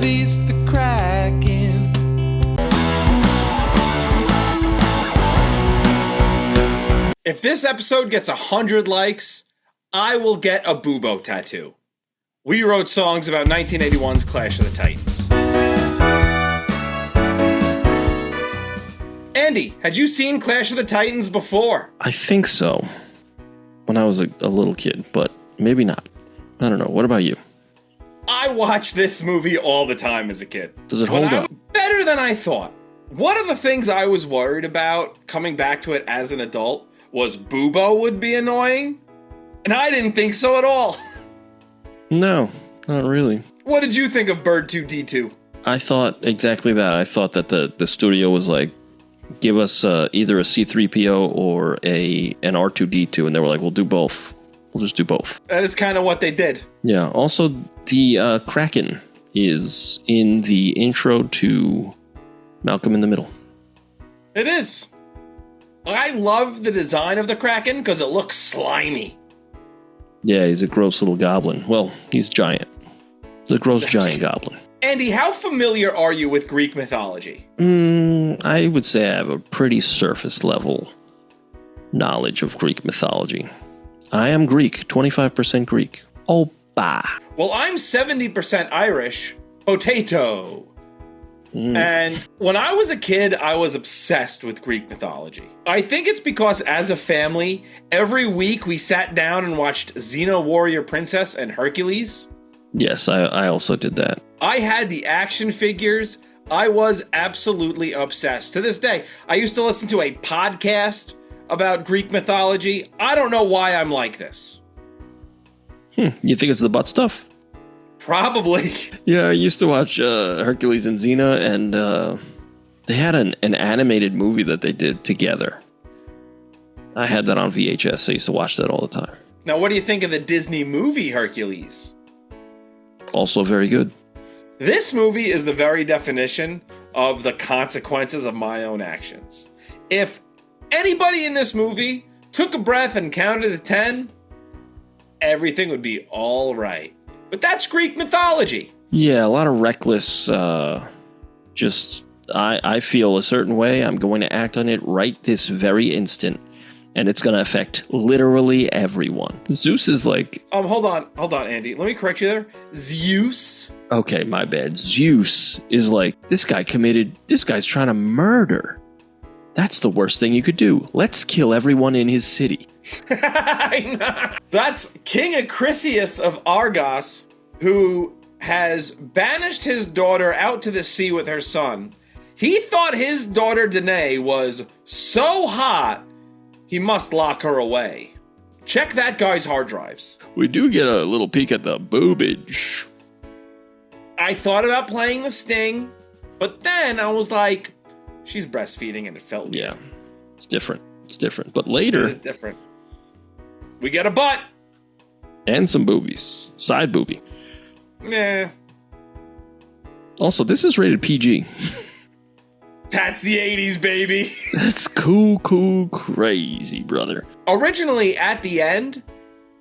release the Kraken. If this episode gets 100 likes, I will get a Bubo tattoo. We wrote songs about 1981's Clash of the Titans. Andy, had you seen Clash of the Titans before? I think so. When I was a little kid, but maybe not. I don't know. What about you? I watched this movie all the time as a kid. Does it hold up? Better than I thought. One of the things I was worried about coming back to it as an adult was Bubo would be annoying, and I didn't think so at all. No, not really. What did you think of Bird 2D2? I thought exactly that. I thought that the studio was like, give us either a C-3PO or an R2-D2, and they were like, we'll do both. We'll just do both. That is kind of what they did. Yeah, also the Kraken is in the intro to Malcolm in the Middle. It is. I love the design of the Kraken because it looks slimy. Yeah, he's a gross little goblin. Well, he's giant. The gross giant goblin. Andy, how familiar are you with Greek mythology? I would say I have a pretty surface level knowledge of Greek mythology. I am Greek, 25% Greek. Opa. Well, I'm 70% Irish. Potato. And when I was a kid, I was obsessed with Greek mythology. I think it's because as a family, every week we sat down and watched Xena Warrior Princess and Hercules. Yes, I also did that. I had the action figures. I was absolutely obsessed. To this day, I used to listen to a podcast about Greek mythology. I don't know why I'm like this. You think it's the butt stuff? Probably. Yeah, I used to watch Hercules and Xena, and they had an animated movie that they did together. I had that on VHS. I used to watch that all the time. Now, what do you think of the Disney movie Hercules? Also very good. This movie is the very definition of the consequences of my own actions. If anybody in this movie took a breath and counted to 10, everything would be all right. But that's Greek mythology. Yeah, a lot of reckless, I feel a certain way. I'm going to act on it right this very instant. And it's going to affect literally everyone. Zeus is like... Hold on, Andy. Let me correct you there. Zeus. Okay, my bad. Zeus is like, this guy's trying to murder. That's the worst thing you could do. Let's kill everyone in his city. That's King Acrisius of Argos, who has banished his daughter out to the sea with her son. He thought his daughter Danae was so hot, he must lock her away. Check that guy's hard drives. We do get a little peek at the boobage. I thought about playing the sting, but then I was like, she's breastfeeding and it felt weird. Yeah, it's different. It's different. But later... It is different. We get a butt. And some boobies. Side boobie. Nah. Also, this is rated PG. That's the 80s, baby. That's cool, crazy, brother. Originally, at the end,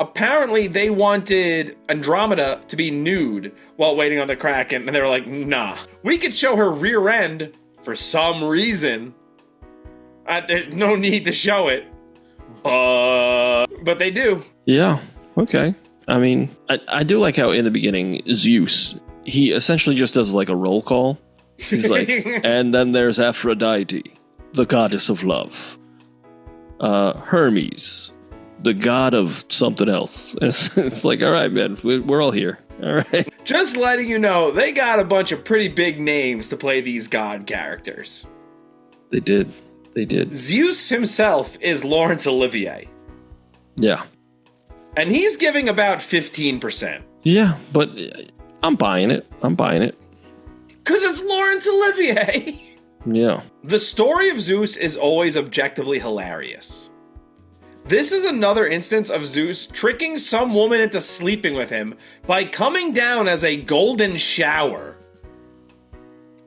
apparently they wanted Andromeda to be nude while waiting on the Kraken, and they were like, nah. We could show her rear end for some reason. There's no need to show it. But they do. Yeah, okay. I mean, I do like how in the beginning, Zeus, he essentially just does like a roll call. He's like, and then there's Aphrodite, the goddess of love. Hermes, the god of something else. It's like, all right, man, we're all here. All right. Just letting you know, they got a bunch of pretty big names to play these god characters. They did. Zeus himself is Laurence Olivier. Yeah. And he's giving about 15%. Yeah, but I'm buying it. Because it's Laurence Olivier. Yeah. The story of Zeus is always objectively hilarious. This is another instance of Zeus tricking some woman into sleeping with him by coming down as a golden shower.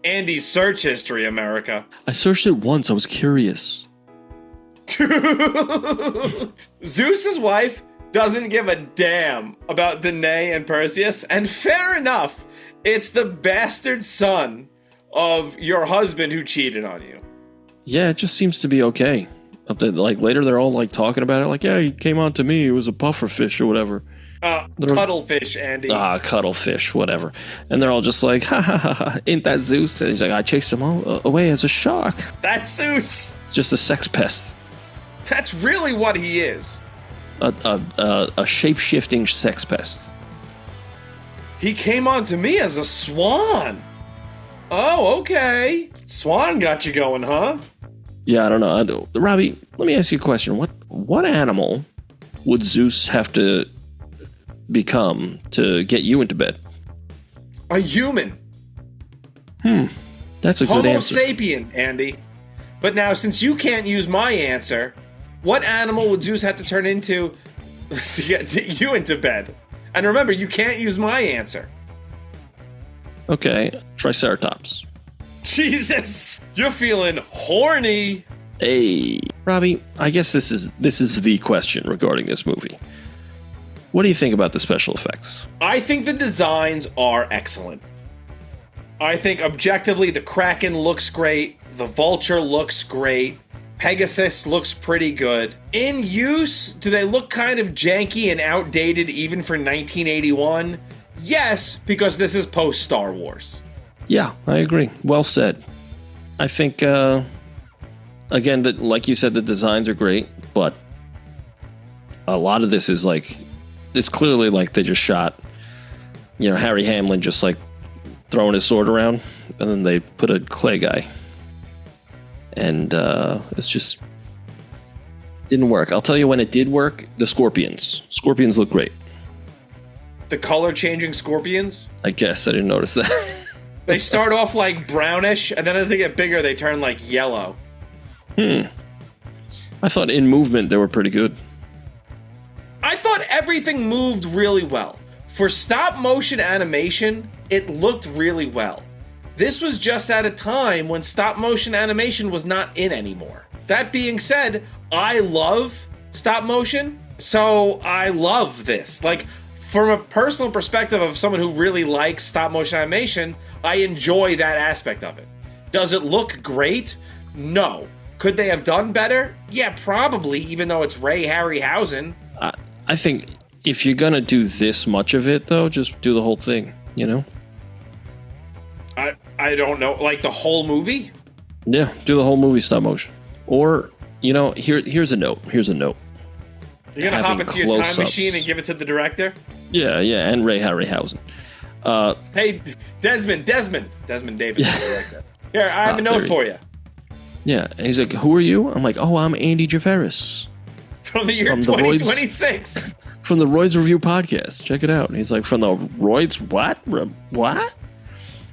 Andy's search history, America. I searched it once. I was curious. Zeus's wife doesn't give a damn about Danae and Perseus, and fair enough. It's the bastard son of your husband who cheated on you. Yeah, it just seems to be okay. Up to, like, later they're all like talking about it, like, yeah, he came on to me, it was a pufferfish or whatever. Cuttlefish, Andy. Cuttlefish, whatever. And they're all just like, ha ha ha ha, ain't that Zeus? And he's like, I chased him all away as a shark. That's Zeus. It's just a sex pest. That's really what he is. A shape-shifting sex pest. He came on to me as a swan. Oh, okay. Swan got you going, huh? Yeah, I don't know. Robbie, let me ask you a question. What animal would Zeus have to become to get you into bed? A human. That's a good answer. Homo sapien, Andy. But now, since you can't use my answer, what animal would Zeus have to turn into to get you into bed? And remember, you can't use my answer. Okay, Triceratops. Jesus, you're feeling horny. Hey, Robbie, I guess this is the question regarding this movie. What do you think about the special effects? I think the designs are excellent. I think objectively the Kraken looks great, the Vulture looks great, Pegasus looks pretty good. In use, do they look kind of janky and outdated even for 1981? Yes, because this is post-Star Wars. Yeah, I agree. Well said. I think, again, that like you said, the designs are great, but a lot of this is like, it's clearly like they just shot, Harry Hamlin just like throwing his sword around, and then they put a clay guy. And it's just didn't work. I'll tell you when it did work, the scorpions. Scorpions look great. The color-changing scorpions? I guess I didn't notice that. They start off like brownish, and then as they get bigger, they turn like yellow. I thought in movement they were pretty good. I thought everything moved really well. For stop-motion animation, it looked really well. This was just at a time when stop-motion animation was not in anymore. That being said, I love stop-motion, so I love this. Like, from a personal perspective of someone who really likes stop-motion animation, I enjoy that aspect of it. Does it look great? No. Could they have done better? Yeah, probably, even though it's Ray Harryhausen. I think if you're going to do this much of it, though, just do the whole thing, I don't know, like the whole movie? Yeah, do the whole movie stop motion. Or, here's a note. Here's a note. You're going to hop into your time machine and give it to the director? Yeah, and Ray Harryhausen. Hey, Desmond Davis, the director. Here, I have a note for you. Yeah, and he's like, who are you? I'm like, oh, I'm Andy Javeris. From the year 2026. From the Royds Review podcast. Check it out. And he's like, from the Royds what? What?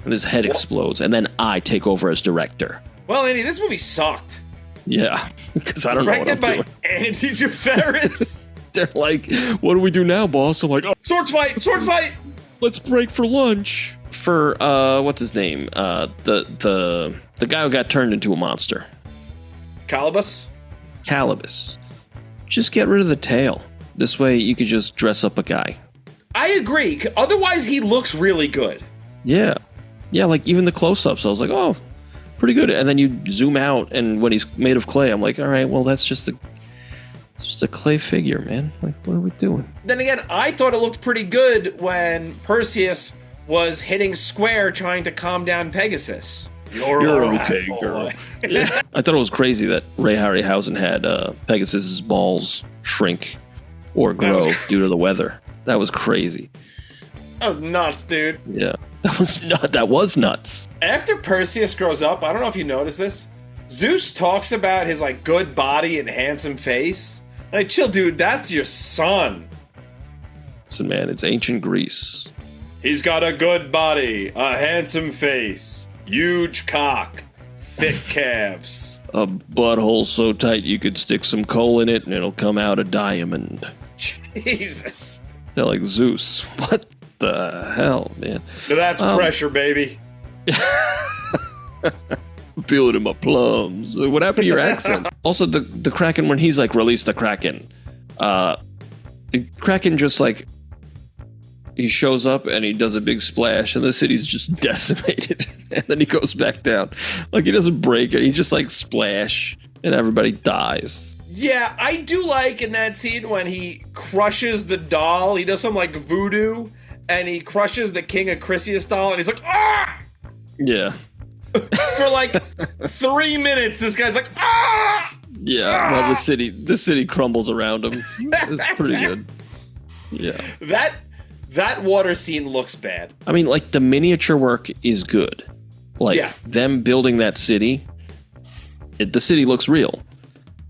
And his head explodes, and then I take over as director. Well, Andy, this movie sucked. Yeah, because I don't know what I'm doing. Directed by Andy Javeris. They're like, what do we do now, boss? I'm like, oh, sword fight! Let's break for lunch. For, what's his name? The guy who got turned into a monster. Calibus. Just get rid of the tail. This way you could just dress up a guy. I agree. Otherwise, he looks really good. Yeah. Yeah, like even the close-ups, I was like, oh, pretty good. And then you zoom out, and when he's made of clay, I'm like, all right, well, that's just a clay figure, man. Like, what are we doing? Then again, I thought it looked pretty good when Perseus was hitting square trying to calm down Pegasus. You're okay, girl. Yeah. I thought it was crazy that Ray Harryhausen had Pegasus's balls shrink or grow due to the weather. That was crazy. That was nuts, dude. Yeah. That was nuts. After Perseus grows up, I don't know if you noticed this, Zeus talks about his like good body and handsome face. Like, chill, dude, that's your son. Listen, man, it's ancient Greece. He's got a good body, a handsome face, huge cock, thick calves. A butthole so tight you could stick some coal in it and it'll come out a diamond. Jesus. They're like, Zeus, what the hell, man? Now that's pressure, baby. Feel it in my plums. What happened to your accent? Also, the Kraken, when he's like, release the Kraken, Kraken just like, he shows up and he does a big splash and the city's just decimated. And then he goes back down. Like, he doesn't break it. He just like splash and everybody dies. Yeah, I do like in that scene when he crushes the doll. He does some like voodoo and he crushes the King of Chrysius doll and he's like, ah! Yeah. For like 3 minutes, this guy's like, ah! Yeah, well, the city crumbles around him. It's pretty good. Yeah. That water scene looks bad. I mean, like, the miniature work is good. Like, them building that city, the city looks real.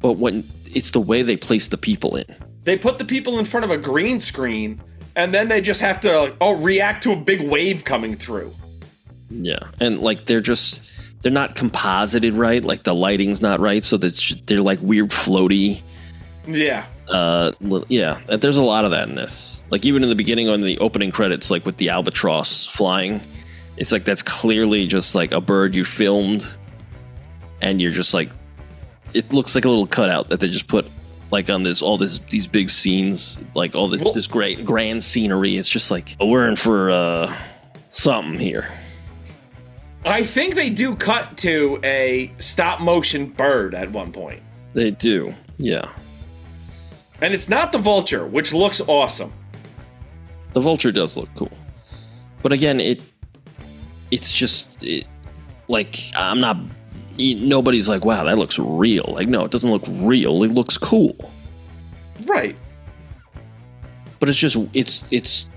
But when it's the way they place the people in. They put the people in front of a green screen, and then they just have to, react to a big wave coming through. Yeah, and, like, they're not composited right. Like, the lighting's not right, so they're, like, weird floaty. Yeah. Yeah, there's a lot of that in this. Like, even in the beginning on the opening credits, like with the albatross flying, it's like that's clearly just like a bird you filmed, and you're just like, it looks like a little cutout that they just put like on these big scenes, like this great grand scenery. It's just like, we're in for something here. I think they do cut to a stop motion bird at one point. They do, yeah. And it's not the vulture, which looks awesome. The vulture does look cool. But again, like, nobody's like, wow, that looks real. Like, no, it doesn't look real. It looks cool. Right. But it's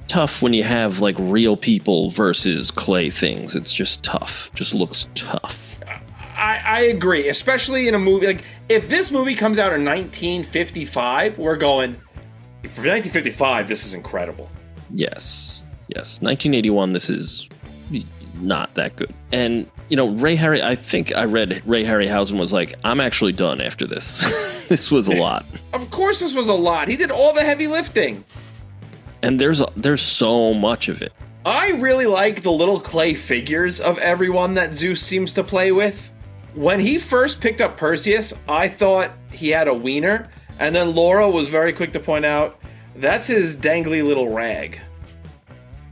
tough when you have, like, real people versus clay things. It's just tough. Just looks tough. I agree, especially in a movie. Like, if this movie comes out in 1955, we're going, for 1955, this is incredible. Yes. 1981, this is not that good. And, I think I read Ray Harryhausen was like, I'm actually done after this. This was a lot. Of course this was a lot. He did all the heavy lifting. And there's so much of it. I really like the little clay figures of everyone that Zeus seems to play with. When he first picked up Perseus, I thought he had a wiener, and then Laura was very quick to point out, that's his dangly little rag.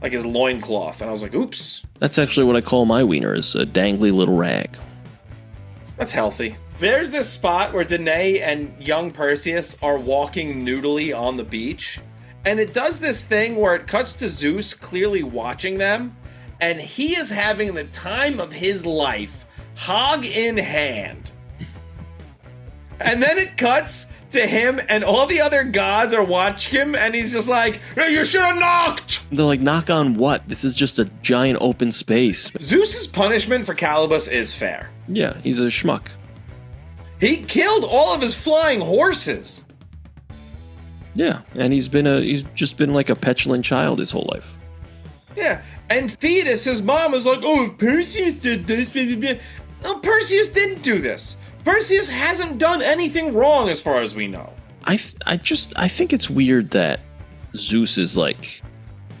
Like his loincloth. And I was like, oops. That's actually what I call my wiener, is a dangly little rag. That's healthy. There's this spot where Danae and young Perseus are walking noodly on the beach, and it does this thing where it cuts to Zeus clearly watching them, and he is having the time of his life, hog in hand. And then it cuts to him and all the other gods are watching him and he's just like, hey, you should have knocked! They're like, knock on what? This is just a giant open space. Zeus's punishment for Calibus is fair. Yeah, he's a schmuck. He killed all of his flying horses. Yeah, and he's just been like a petulant child his whole life. Yeah, and Thetis, his mom, is like, oh, if Perseus did this, no, Perseus didn't do this. Perseus hasn't done anything wrong as far as we know. I think it's weird that Zeus is like,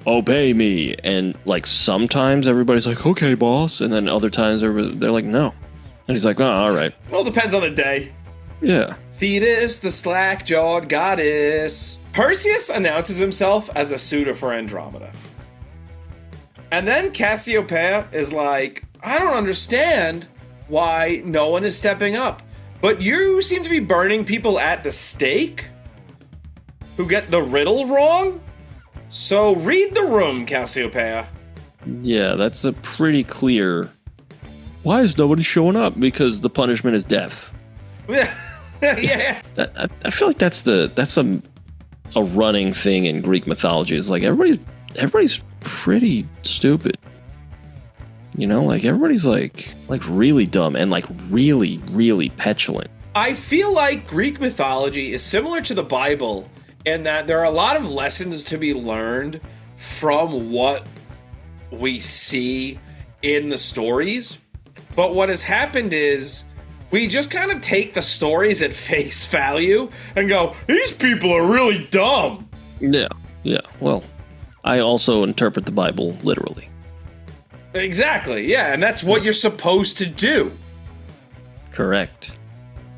obey me, and like sometimes everybody's like, okay, boss, and then other times they're like, no, and he's like, oh, all right. Well, depends on the day. Yeah. Thetis, the slack-jawed goddess. Perseus announces himself as a suitor for Andromeda. And then Cassiopeia is like, I don't understand why no one is stepping up. But you seem to be burning people at the stake who get the riddle wrong? So read the room, Cassiopeia. Yeah, that's a pretty clear... Why is nobody showing up? Because the punishment is death. Yeah. Yeah. I feel like that's a running thing in Greek mythology. It's like everybody's pretty stupid. Like everybody's like really dumb and like really, really petulant. I feel like Greek mythology is similar to the Bible in that there are a lot of lessons to be learned from what we see in the stories. But what has happened is we just kind of take the stories at face value and go, these people are really dumb. Yeah. Well, I also interpret the Bible literally. Exactly, yeah, and that's what you're supposed to do. Correct.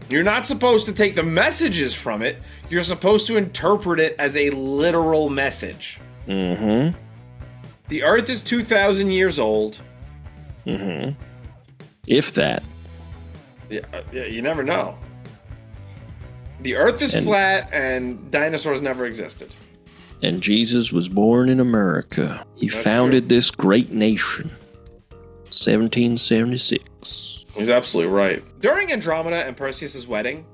You're not supposed to take the messages from it. You're supposed to interpret it as a literal message. Mm-hmm. The Earth is 2,000 years old. Mm-hmm. If that. Yeah, you never know. The Earth is flat, and dinosaurs never existed. And Jesus was born in America. He founded this great nation. 1776. He's absolutely right. During Andromeda and Perseus' wedding,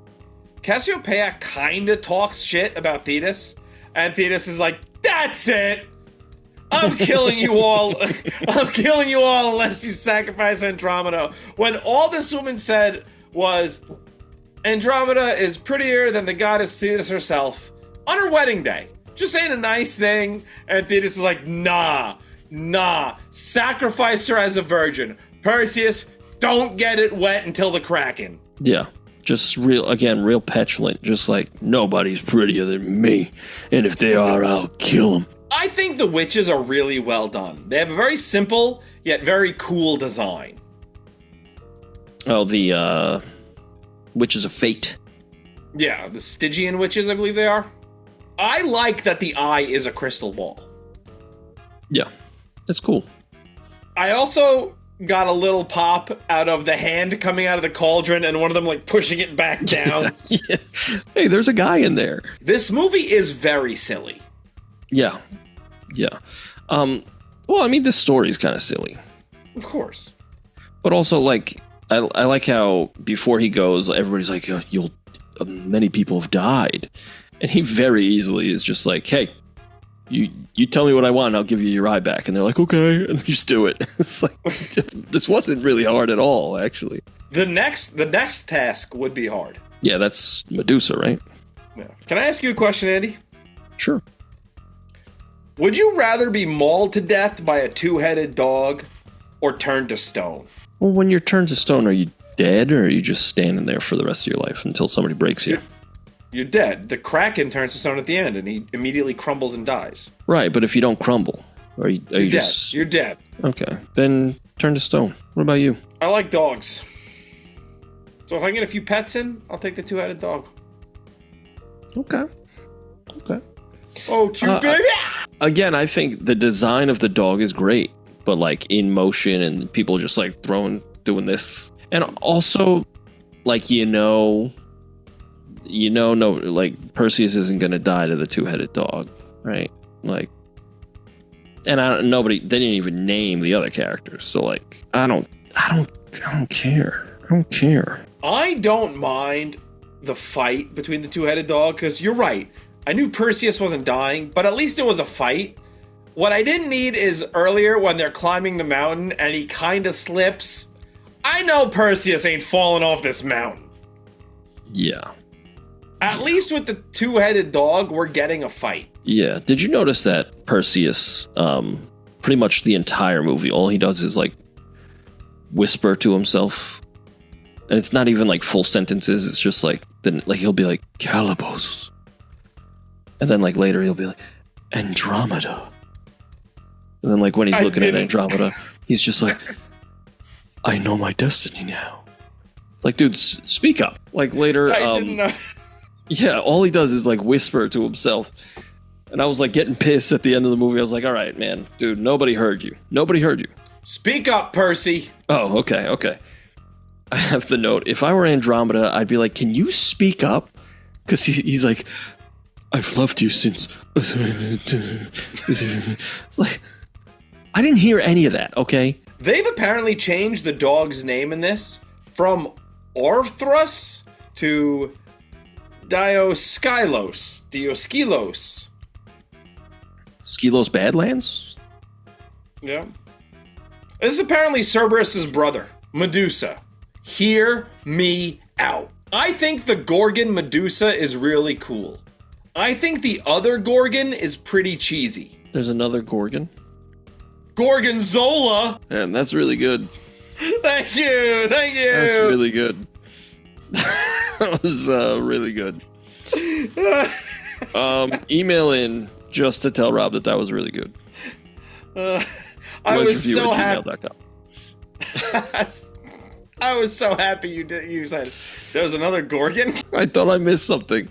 Cassiopeia kind of talks shit about Thetis, and Thetis is like, "That's it! I'm killing you all. I'm killing you all unless you sacrifice Andromeda." When all this woman said was, Andromeda is prettier than the goddess Thetis herself on her wedding day. Just saying a nice thing, and Thetis is like, nah, sacrifice her as a virgin. Perseus, don't get it wet until the Kraken. Yeah, just real petulant, just like, nobody's prettier than me, and if they are, I'll kill them. I think the witches are really well done. They have a very simple, yet very cool design. Oh, the, Witches of Fate. Yeah, the Stygian witches, I believe they are. I like that the eye is a crystal ball. Yeah, that's cool. I also got a little pop out of the hand coming out of the cauldron and one of them like pushing it back down. Yeah. Hey, there's a guy in there. This movie is very silly. Yeah. Well, I mean, this story is kind of silly. Of course. But also, like, I like how before he goes, everybody's like, many people have died. And he very easily is just like, hey, you tell me what I want, and I'll give you your eye back. And they're like, okay, and they just do it. It's like, this wasn't really hard at all, actually. The next task would be hard. Yeah, that's Medusa, right? Yeah. Can I ask you a question, Andy? Sure. Would you rather be mauled to death by a two-headed dog or turned to stone? Well, when you're turned to stone, are you dead, or are you just standing there for the rest of your life until somebody breaks you? You're dead. The Kraken turns to stone at the end, and he immediately crumbles and dies. Right, but if you don't crumble, are you dead. just... You're dead. Okay, then turn to stone. What about you? I like dogs. So if I can get a few pets in, I'll take the two-headed dog. Okay. Oh, cute baby! Again, I think the design of the dog is great, but like in motion and people just like doing this. And also, like, no, like Perseus isn't going to die to the two-headed dog, right? Like, and they didn't even name the other characters. So like, I don't care. I don't mind the fight between the two-headed dog, because you're right. I knew Perseus wasn't dying, but at least it was a fight. What I didn't need is earlier when they're climbing the mountain and he kind of slips. I know Perseus ain't falling off this mountain. Yeah. At least with the two-headed dog, we're getting a fight. Yeah. Did you notice that Perseus, pretty much the entire movie, all he does is like whisper to himself? And it's not even like full sentences. It's just like, then like he'll be like, Calibos. And then like later he'll be like, Andromeda. And then like when he's looking at Andromeda, he's just like, I know my destiny now. It's like, dude, speak up. Like later, I didn't know. Yeah, all he does is like whisper to himself. And I was like getting pissed at the end of the movie. I was like, all right, man, dude, nobody heard you. Speak up, Percy. Oh, okay. I have the note. If I were Andromeda, I'd be like, can you speak up? Because he's like, I've loved you since. It's like, I didn't hear any of that, okay? They've apparently changed the dog's name in this from Orthros to Dioskylos. Skylos Badlands? Yeah. This is apparently Cerberus's brother, Medusa. Hear me out. I think the Gorgon Medusa is really cool. I think the other Gorgon is pretty cheesy. There's another Gorgon? Gorgonzola! Man, that's really good. Thank you! That's really good. That was really good. Email in just to tell Rob that was really good. I was so happy. gmail.com. I was so happy you said it. There's another Gorgon? I thought I missed something.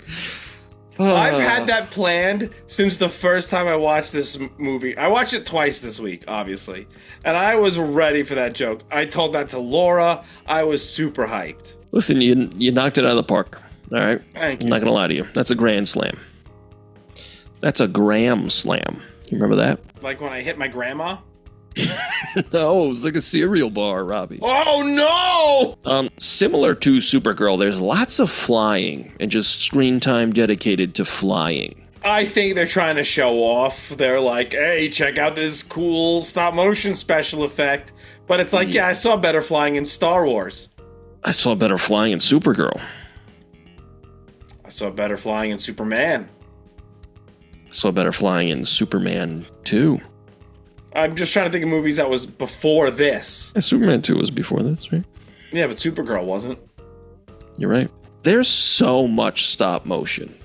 I've had that planned since the first time I watched this movie. I watched it twice this week, obviously. And I was ready for that joke. I told that to Laura. I was super hyped. Listen, you knocked it out of the park. All right? Thank you. I'm not going to lie to you. That's a grand slam. That's a gram slam. You remember that? Like when I hit my grandma? No, it was like a cereal bar, Robbie. Oh, no! Similar to Supergirl, there's lots of flying and just screen time dedicated to flying. I think they're trying to show off. They're like, hey, check out this cool stop motion special effect. But it's like, yeah, I saw better flying in Star Wars. I saw better flying in Supergirl. I saw better flying in Superman. I saw better flying in Superman 2. I'm just trying to think of movies that was before this. Yeah, Superman 2 was before this, right? Yeah, but Supergirl wasn't. You're right. There's so much stop motion.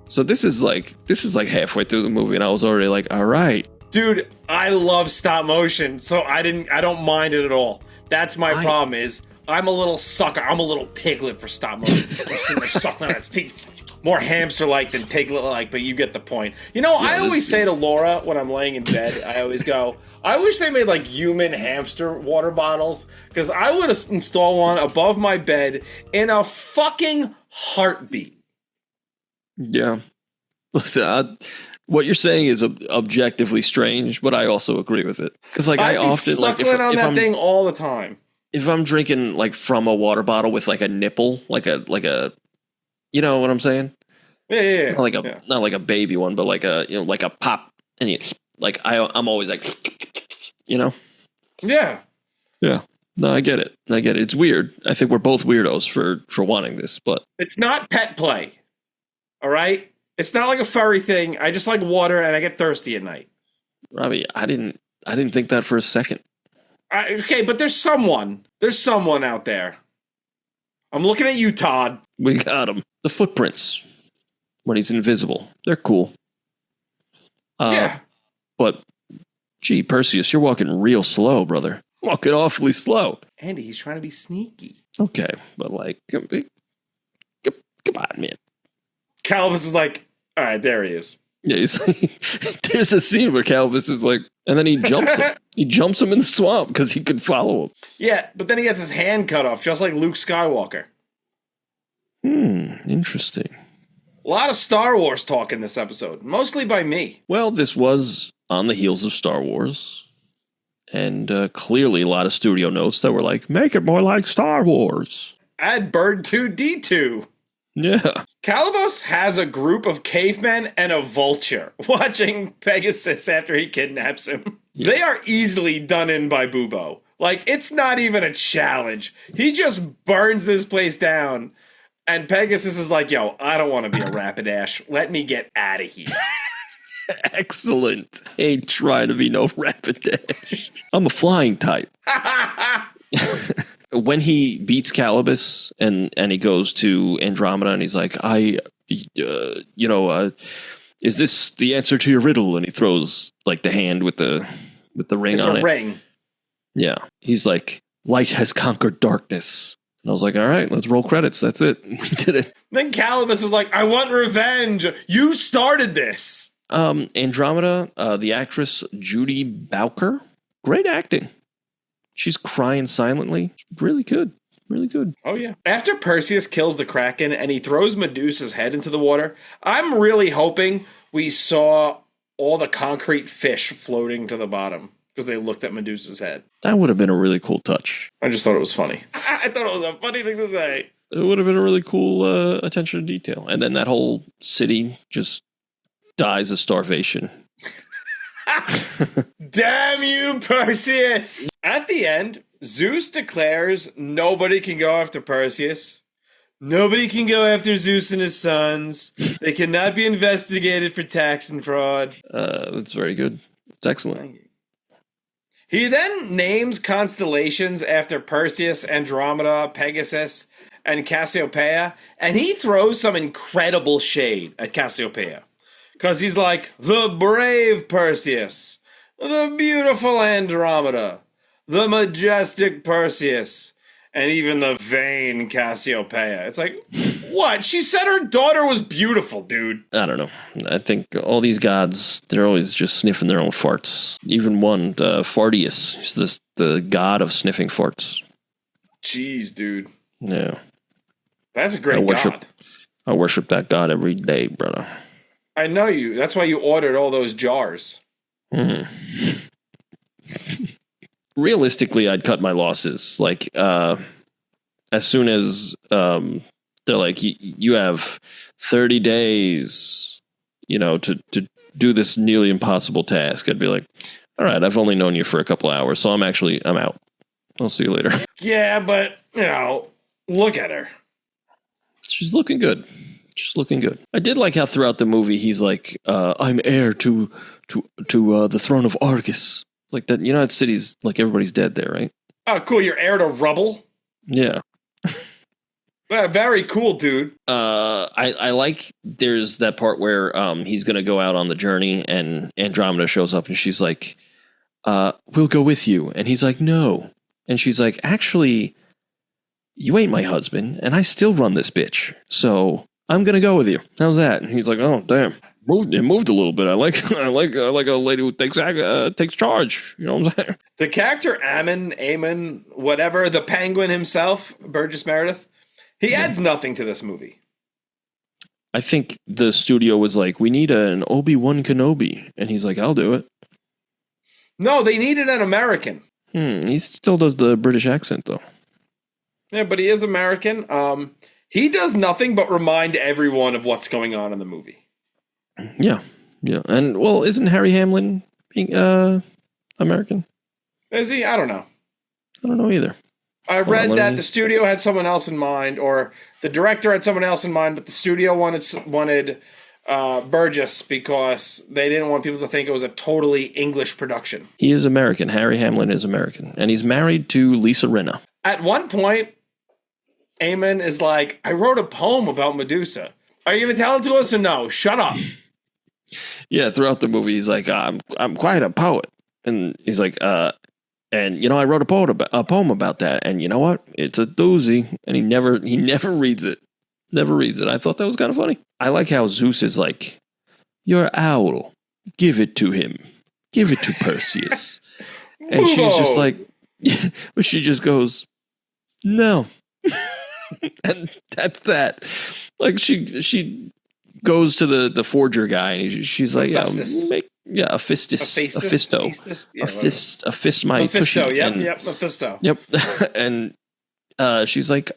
So this is like halfway through the movie, and I was already like, all right. Dude, I love stop motion, so I don't mind it at all. That's my problem is I'm a little sucker. I'm a little piglet for stop motion. I'm sitting there sucking on its teeth. More hamster-like than piglet-like, but you get the point. You know, I always say to Laura when I'm laying in bed, I always go, I wish they made like human hamster water bottles, because I would install one above my bed in a fucking heartbeat. Yeah. Listen, what you're saying is objectively strange, but I also agree with it. Because like I often suckling on that thing all the time. If I'm drinking like from a water bottle with like a nipple, like a, you know what I'm saying? Yeah. Not like a baby one, but like a like a pop, and it's like I'm always like, you know. Yeah. Yeah. No, I get it. It's weird. I think we're both weirdos for wanting this, but it's not pet play. All right. It's not like a furry thing. I just like water, and I get thirsty at night. Robbie, I didn't think that for a second. Okay, but there's someone out there. I'm looking at you, Todd. We got him. The footprints when he's invisible. They're cool. Yeah. But, gee, Perseus, you're walking real slow, brother. Walking awfully slow. Andy, he's trying to be sneaky. Okay, but like, come on, man. Calvus is like, all right, there he is. Yeah, there's a scene where Calvus is like, and then he jumps him. He jumps him in the swamp because he could follow him. Yeah, but then he gets his hand cut off, just like Luke Skywalker. Interesting. A lot of Star Wars talk in this episode, mostly by me. Well, this was on the heels of Star Wars. And clearly a lot of studio notes that were like, make it more like Star Wars. Add Bird 2D2. Yeah. Calibos has a group of cavemen and a vulture watching Pegasus after he kidnaps him. Yeah. They are easily done in by Bubo. Like, it's not even a challenge. He just burns this place down. And Pegasus is like, yo, I don't want to be a Rapidash. Let me get out of here. Excellent. Ain't trying to be no Rapidash. I'm a flying type. When he beats Calibus and he goes to Andromeda and he's like, is this the answer to your riddle? And he throws like the hand with the ring on it. It's a ring. Yeah. He's like, light has conquered darkness. And I was like, all right, let's roll credits. That's it. We did it. Then Calibus is like, I want revenge. You started this. Andromeda, the actress Judy Bowker, great acting. She's crying silently. Really good. Really good. Oh, yeah. After Perseus kills the Kraken and he throws Medusa's head into the water, I'm really hoping we saw all the concrete fish floating to the bottom because they looked at Medusa's head. That would have been a really cool touch. I just thought it was funny. I thought it was a funny thing to say. It would have been a really cool attention to detail. And then that whole city just dies of starvation. Damn you, Perseus! At the end, Zeus declares nobody can go after Perseus. Nobody can go after Zeus and his sons. They cannot be investigated for tax and fraud. That's very good. It's excellent. He then names constellations after Perseus, Andromeda, Pegasus, and Cassiopeia, and he throws some incredible shade at Cassiopeia. Because he's like, the brave Perseus, the beautiful Andromeda, the majestic Perseus, And even the vain Cassiopeia. It's like, what? She said her daughter was beautiful, dude. I don't know. I think all these gods, they're always just sniffing their own farts. Even one, Fartius, he's the god of sniffing farts. Jeez, dude. Yeah. That's a great god. I worship that god every day, brother. I know you. That's why you ordered all those jars. Mm. Realistically, I'd cut my losses. Like, as soon as they're like, you have 30 days, to do this nearly impossible task, I'd be like, all right, I've only known you for a couple of hours, so I'm out. I'll see you later. Yeah, but, look at her. She's looking good. I did like how throughout the movie he's like, I'm heir to the throne of Argus. Like that, that city's like everybody's dead there, right? Oh, cool. You're heir to rubble? Yeah. Very cool, dude. I like there's that part where he's gonna go out on the journey and Andromeda shows up and she's like, we'll go with you. And he's like, no. And she's like, actually, you ain't my husband, and I still run this bitch. So I'm gonna go with you. How's that? And he's like, oh damn. It moved a little bit. I like a lady who takes charge. You know what I'm saying? The character Amon, whatever, the Penguin himself, Burgess Meredith, he adds nothing to this movie. I think the studio was like, we need an Obi-Wan Kenobi, and he's like, I'll do it. No, they needed an American. He still does the British accent though. Yeah, but he is American. He does nothing but remind everyone of what's going on in the movie. Yeah. And, well, isn't Harry Hamlin American? Is he? I don't know. I don't know either. I read that the studio had someone else in mind, or the director had someone else in mind, but the studio wanted Burgess because they didn't want people to think it was a totally English production. He is American. Harry Hamlin is American. And he's married to Lisa Rinna. At one point, Eamon is like, I wrote a poem about Medusa. Are you going to tell it to us or no? Shut up. Yeah, throughout the movie, he's like, I'm quite a poet. And he's like, I wrote a poem about that. And you know what? It's a doozy. And he never reads it. Never reads it. I thought that was kind of funny. I like how Zeus is like, your owl, give it to him. Give it to Perseus. And she's just like, but she just goes, no. And that's that. Like she goes to the forger guy and she's like, a Mephisto. A fist my tushy. Mephisto. Yep. And she's like,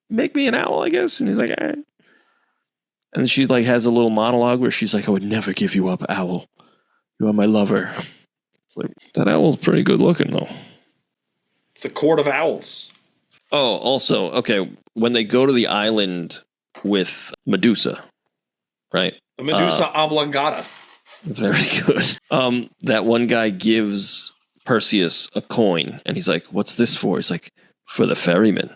make me an owl, I guess. And he's like, eh. And she like has a little monologue where she's like, I would never give you up, owl. You are my lover. It's like, that owl's pretty good looking though. It's a court of owls. Oh, also, okay, when they go to the island with Medusa, right? The Medusa oblongata. Very good. That one guy gives Perseus a coin, and he's like, what's this for? He's like, for the ferryman,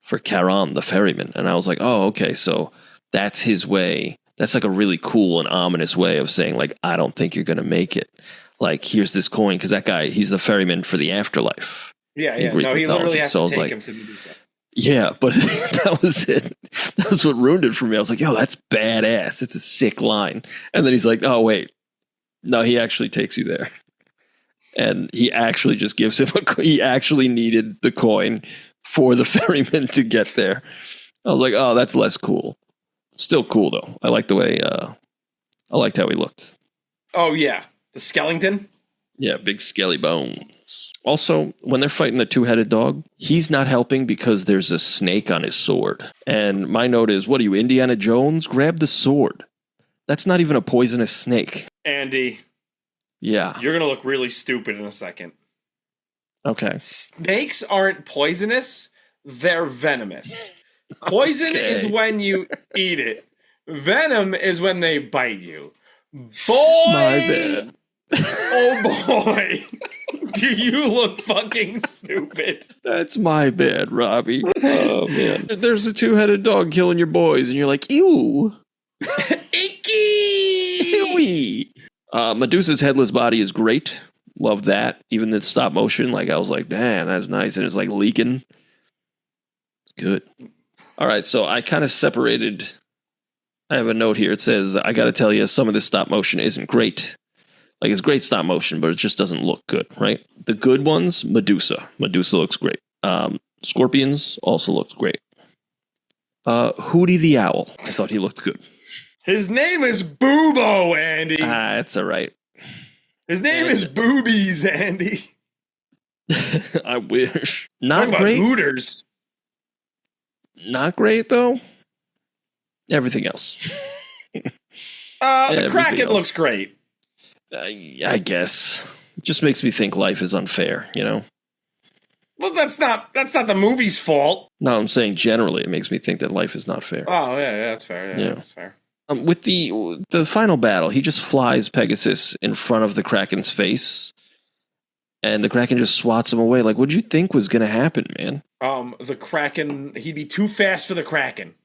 for Charon, the ferryman. And I was like, oh, okay, so that's his way. That's like a really cool and ominous way of saying, like, I don't think you're going to make it. Like, here's this coin, because that guy, he's the ferryman for the afterlife. Yeah. No, he literally has to take him to Medusa. Yeah, but that was it. That was what ruined it for me. I was like, yo, that's badass. It's a sick line. And then he's like, oh, wait. No, he actually takes you there. And he actually just gives him he actually needed the coin for the ferryman to get there. I was like, oh, that's less cool. Still cool, though. I like the way, I liked how he looked. Oh, yeah. The skeleton? Yeah, big skelly bones. Also, when they're fighting the two-headed dog, he's not helping because there's a snake on his sword. And my note is, what are you, Indiana Jones? Grab the sword. That's not even a poisonous snake. Andy. Yeah. You're going to look really stupid in a second. Okay. Snakes aren't poisonous. They're venomous. Poison is when you eat it. Venom is when they bite you. Boy! My bad. Oh boy, do you look fucking stupid. That's my bad, Robbie. Oh man. There's a two-headed dog killing your boys and you're like, ew. Icky! Ewy. Medusa's headless body is great. Love that. Even the stop motion, like I was like, damn, that's nice. And it's like leaking. It's good. All right, so I kind of separated. I have a note here. It says, I got to tell you, some of this stop motion isn't great. Like, it's great stop motion, but it just doesn't look good, right? The good ones, Medusa. Medusa looks great. Scorpions also looked great. Hootie the Owl. I thought he looked good. His name is Boobo, Andy. That's all right. His name is Boobies, Andy. I wish. Not Talking great. About Hooters. Not great, though. Everything else. The Kraken looks great. I guess. It just makes me think life is unfair, you know? Well, that's not the movie's fault. No, I'm saying generally it makes me think that life is not fair. Oh, yeah, that's fair. Yeah, that's fair. With the final battle, he just flies Pegasus in front of the Kraken's face, and the Kraken just swats him away. Like, what'd you think was going to happen, man? The Kraken, he'd be too fast for the Kraken.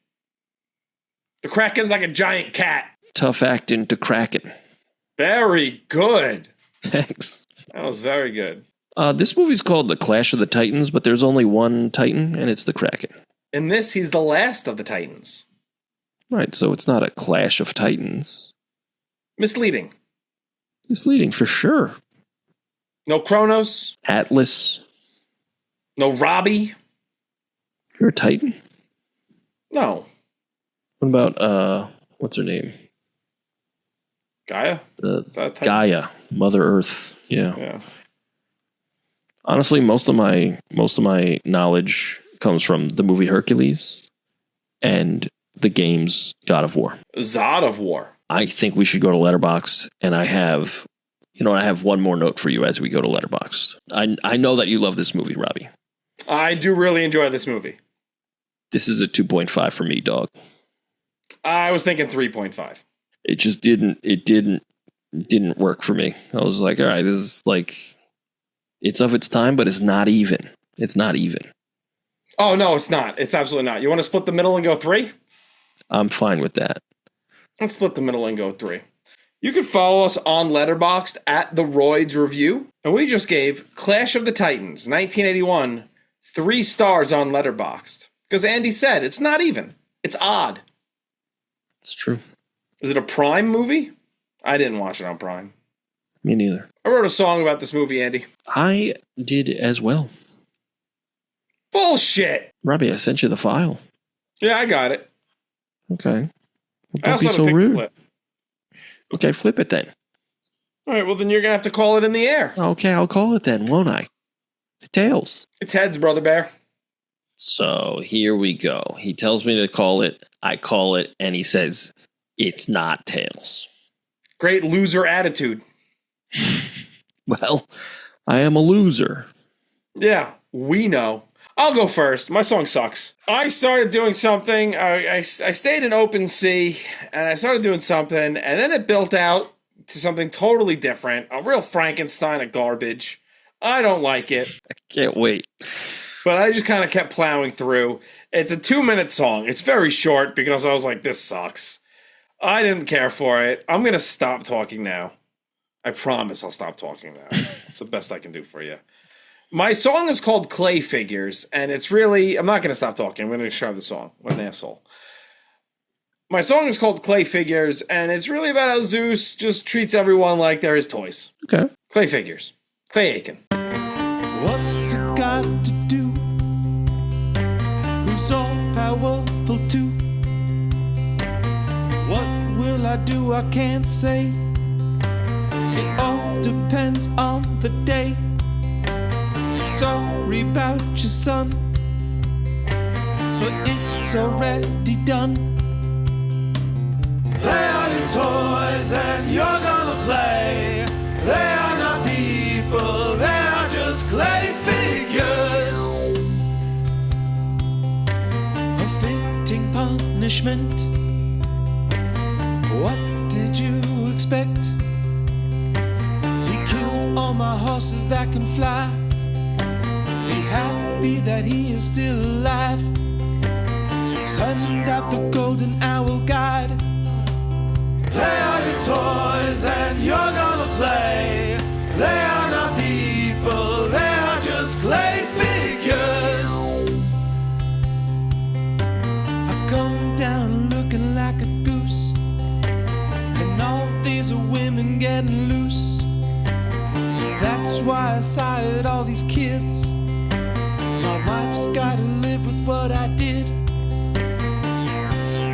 The Kraken's like a giant cat. Tough acting to Kraken. Very good. Thanks. That was very good. This movie's called The Clash of the Titans, but there's only one Titan, and it's the Kraken. In this, he's the last of the Titans. Right, so it's not a Clash of Titans. Misleading. Misleading, for sure. No Kronos. Atlas. No Robbie. You're a Titan? No. What about, what's her name? Gaia? Gaia, Mother Earth. Yeah. Honestly, most of my knowledge comes from the movie Hercules and the games God of War. Zod of War. I think we should go to Letterboxd, and I have one more note for you as we go to Letterboxd. I know that you love this movie, Robbie. I do really enjoy this movie. This is a 2.5 for me, dog. I was thinking 3.5. It just didn't work for me. I was like, all right, this is like, it's of its time, but it's not even. It's not even. Oh, no, it's not. It's absolutely not. You want to split the middle and go 3? I'm fine with that. Let's split the middle and go 3. You can follow us on Letterboxd at TheRoydsReview. And we just gave Clash of the Titans, 1981, 3 stars on Letterboxd. Because Andy said, it's not even. It's odd. It's true. Is it a Prime movie? I didn't watch it on Prime. Me neither. I wrote a song about this movie, Andy. I did as well. Bullshit. Robbie, I sent you the file. Yeah, I got it. Okay. Well, I also don't have be a so rude. flip. Okay, flip it then. All right, well, then you're going to have to call it in the air. Okay, I'll call it then, won't I? Tails. It's heads, Brother Bear. So here we go. He tells me to call it. I call it, and he says, it's not tails. Great loser attitude. Well, I am a loser. Yeah, we know. I'll go first. My song sucks. I started doing something. I stayed in open sea, and I started doing something, and then it built out to something totally different. A real Frankenstein of garbage. I don't like it. I can't wait. But I just kind of kept plowing through. It's a 2-minute song. It's very short because I was like, this sucks. I didn't care for it. I'm going to stop talking now. I promise I'll stop talking now. It's the best I can do for you. My song is called Clay Figures, and it's really... I'm not going to stop talking. I'm going to describe the song. What an asshole. My song is called Clay Figures, and it's really about how Zeus just treats everyone like they're his toys. Okay. Clay Figures. Clay Aiken. What's it got to do? Who's all powerful too? What will I do? I can't say. It all depends on the day. Sorry about your son, but it's already done. Play on your toys and you're gonna play. They are not people, they are just clay figures. A fitting punishment. What did you expect? He killed all my horses that can fly. Be happy that he is still alive. Send out the golden owl guide. Play all your toys and you're gonna play. They are not and loose. That's why I sired all these kids. My wife's gotta live with what I did.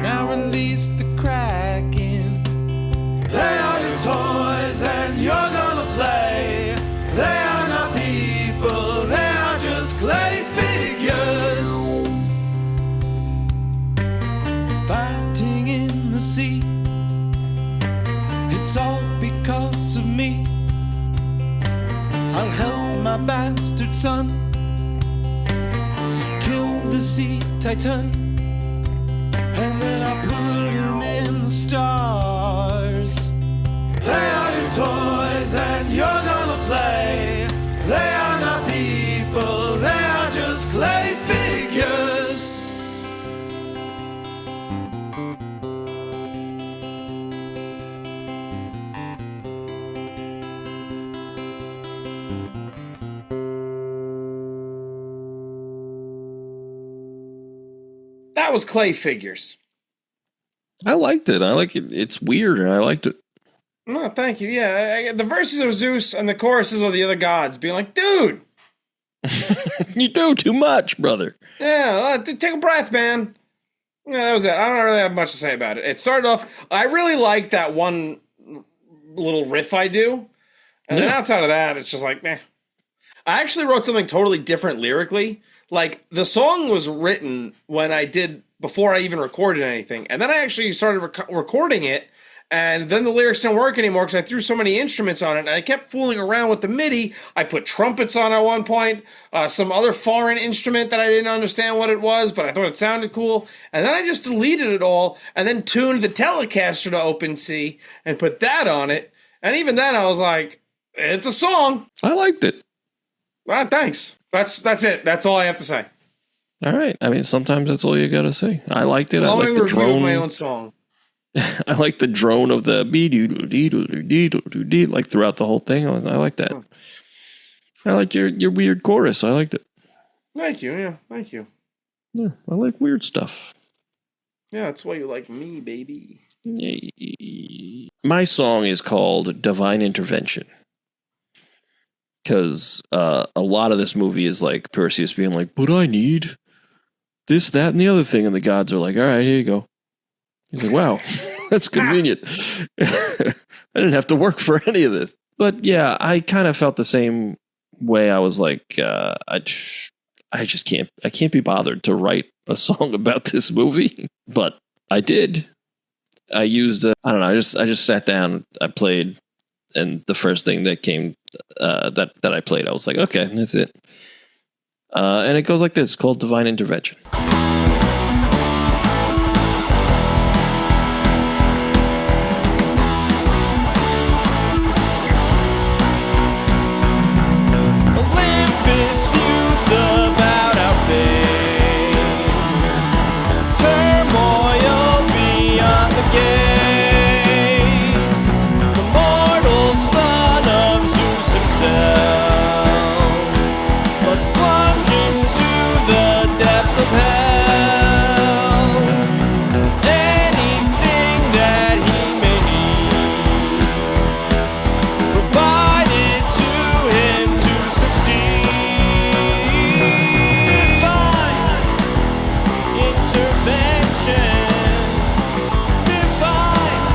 Now release the Kraken. They are your toys and you're gonna play. They are not people, they are just clay figures. Fighting in the sea, it's all because of me. I'll help my bastard son kill the sea titan, and then I'll put him in the stars. They are your toys and you're gonna play. They are not people, they are just clay figures. That was Clay Figures. I liked it. I like it. It's weird, and I liked it. No, thank you. Yeah, the verses are Zeus and the choruses are the other gods being like, dude. You do too much, brother. Yeah, take a breath, man. Yeah, that was it. I don't really have much to say about it. It started off, I really liked that one little riff I do. And then outside of that, it's just like, meh. I actually wrote something totally different lyrically. Like, the song was written before I even recorded anything. And then I actually started recording it. And then the lyrics didn't work anymore because I threw so many instruments on it. And I kept fooling around with the MIDI. I put trumpets on at one point. Some other foreign instrument that I didn't understand what it was, but I thought it sounded cool. And then I just deleted it all and then tuned the Telecaster to open C and put that on it. And even then I was like, it's a song. I liked it. Thanks. That's it. That's all I have to say. All right. I mean, sometimes that's all you got to say. I liked it. I Glowing liked the review drone. of my own song. I like the drone of the like throughout the whole thing. I like that. I like your weird chorus. I liked it. Thank you. Yeah, thank you. Yeah, I like weird stuff. Yeah, that's why you like me, baby. My song is called Divine Intervention. Because a lot of this movie is like Perseus being like, but I need this, that, and the other thing. And the gods are like, all right, here you go. He's like, wow, that's convenient. I didn't have to work for any of this. But yeah, I kind of felt the same way. I was like, I just can't be bothered to write a song about this movie. But I did. I used, I don't know, I just sat down, I played, and the first thing that came, that I played, I was like, okay, that's it. And it goes like this, called Divine Intervention. About our fate, turmoil beyond the gates, the mortal son of Zeus himself must plunge into the depths of hell. Anything that he may need, provided to him to succeed. Divine intervention, divine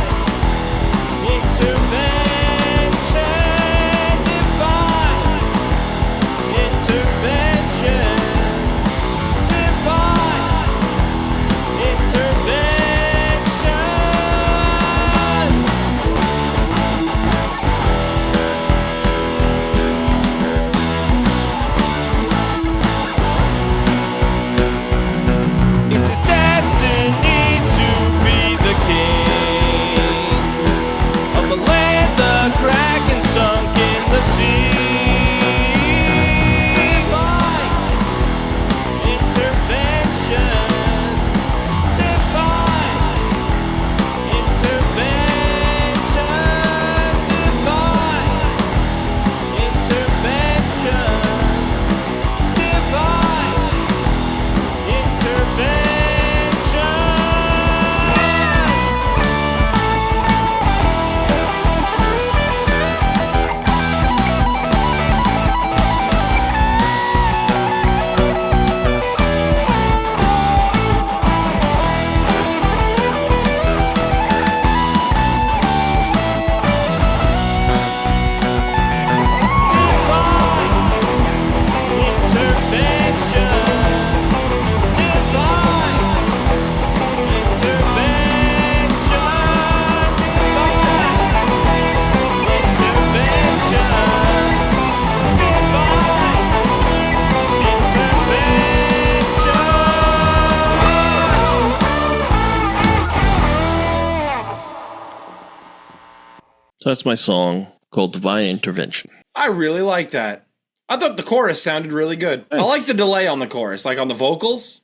So that's my song called Divine Intervention. I really like that. I thought the chorus sounded really good. I like the delay on the chorus, like on the vocals,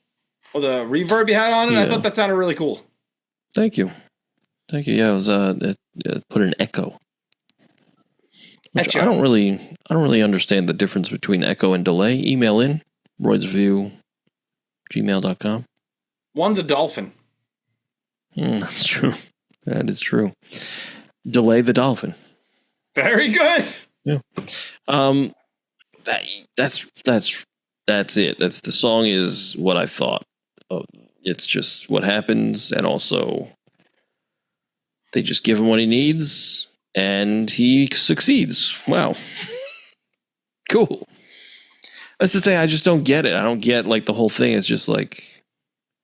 or the reverb you had on it. Yeah. I thought that sounded really cool. Thank you. Yeah, it was it put an echo. Which I don't really understand the difference between echo and delay. Email in roydsview@gmail.com. One's a dolphin. That's true. That is true. Delay the dolphin. Very good. Yeah. That's it. That's the song is what I thought. It's just what happens, and also they just give him what he needs, and he succeeds. Wow. Cool. That's the thing. I just don't get it. I don't get like the whole thing. It's just like,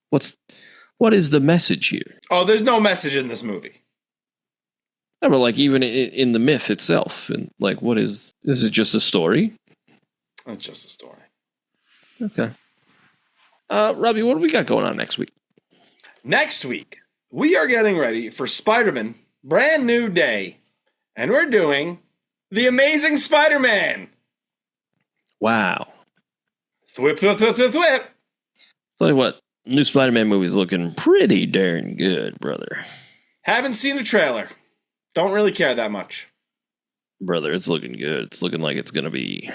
what is the message here? Oh, there's no message in this movie. No, but like even in the myth itself, and like, is it just a story? It's just a story. Okay. Robbie, what do we got going on next week? Next week, we are getting ready for Spider-Man Brand New Day, and we're doing The Amazing Spider-Man. Wow. Thwip, thwip, thwip, thwip, thwip. Tell you what, new Spider-Man movie's looking pretty darn good, brother. Haven't seen a trailer. Don't really care that much. Brother, it's looking good. It's looking like it's going to be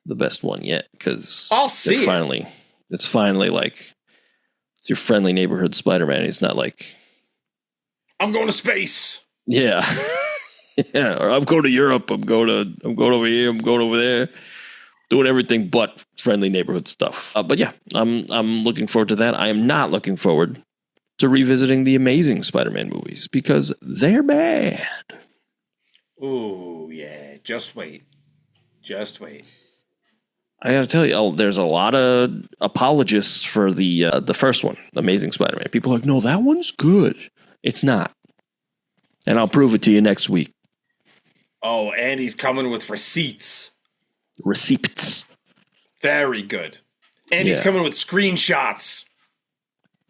the best one yet, because I'll see it. It's finally like, it's your friendly neighborhood Spider-Man. He's not like, I'm going to space. Yeah. Yeah, or I'm going to Europe. I'm going over here. I'm going over there. Doing everything but friendly neighborhood stuff. But yeah, I'm looking forward to that. I am not looking forward to revisiting the Amazing Spider-Man movies because they're bad. Ooh, yeah. Just wait. I got to tell you, there's a lot of apologists for the first one, Amazing Spider-Man. People are like, no, that one's good. It's not. And I'll prove it to you next week. Oh, and he's coming with receipts. Receipts. Very good. And he's coming with screenshots.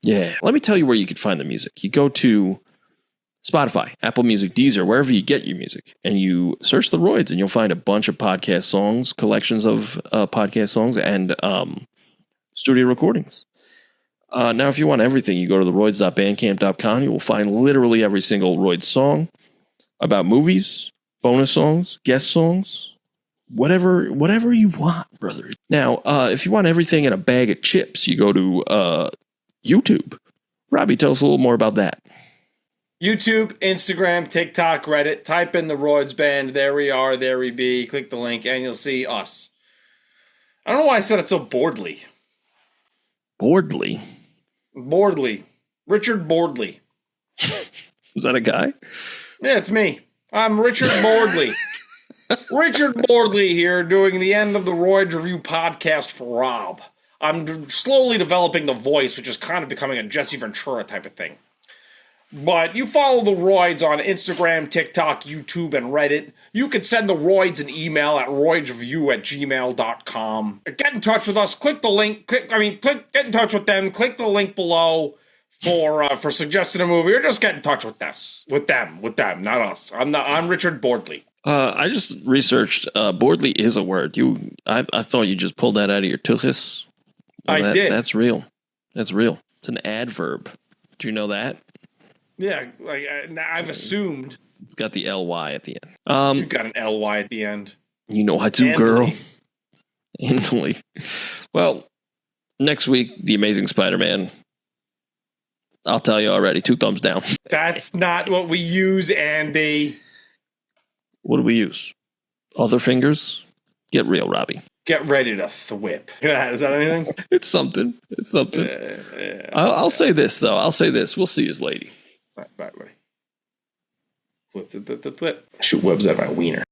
Yeah. Let me tell you where you could find the music. You go to Spotify, Apple Music, Deezer, wherever you get your music, and you search The Royds, and you'll find a bunch of podcast songs, collections of podcast songs, and studio recordings. Now, if you want everything, you go to TheRoyds.bandcamp.com. You will find literally every single Royds song about movies, bonus songs, guest songs, whatever you want, brother. Now, if you want everything in a bag of chips, you go to YouTube. Robbie, tell us a little more about that. YouTube, Instagram, TikTok, Reddit. Type in TheRoydsBand. There we are. There we be. Click the link, and you'll see us. I don't know why I said it so boredly. Boredly? Richard Boardley. Is that a guy? Yeah, it's me. I'm Richard Boardley. Richard Boardley here doing the end of the Royds Review podcast for Rob. I'm slowly developing the voice, which is kind of becoming a Jesse Ventura type of thing. But you follow the Royds on Instagram, TikTok, YouTube, and Reddit. You can send the Royds an email at roydsreview@gmail.com. Get in touch with us. Click the link. Get in touch with them. Click the link below for suggesting a movie, or just get in touch with us. With them, not us. I'm Richard Boardley. I just researched. Boardley is a word. I thought you just pulled that out of your tuchus. I did. That's real. It's an adverb. Did you know that? Yeah, I've assumed. It's got the ly at the end. You've got an ly at the end. You know how to, girl. Anthony. Well, next week, The Amazing Spider-Man. I'll tell you already, 2 thumbs down. That's not what we use, Andy. What do we use? Other fingers? Get real, Robbie. Get ready to thwip. Is that anything? It's something. Yeah. I'll say this, though. We'll see his lady. Bye, buddy. Thwip. Shoot webs out of my wiener.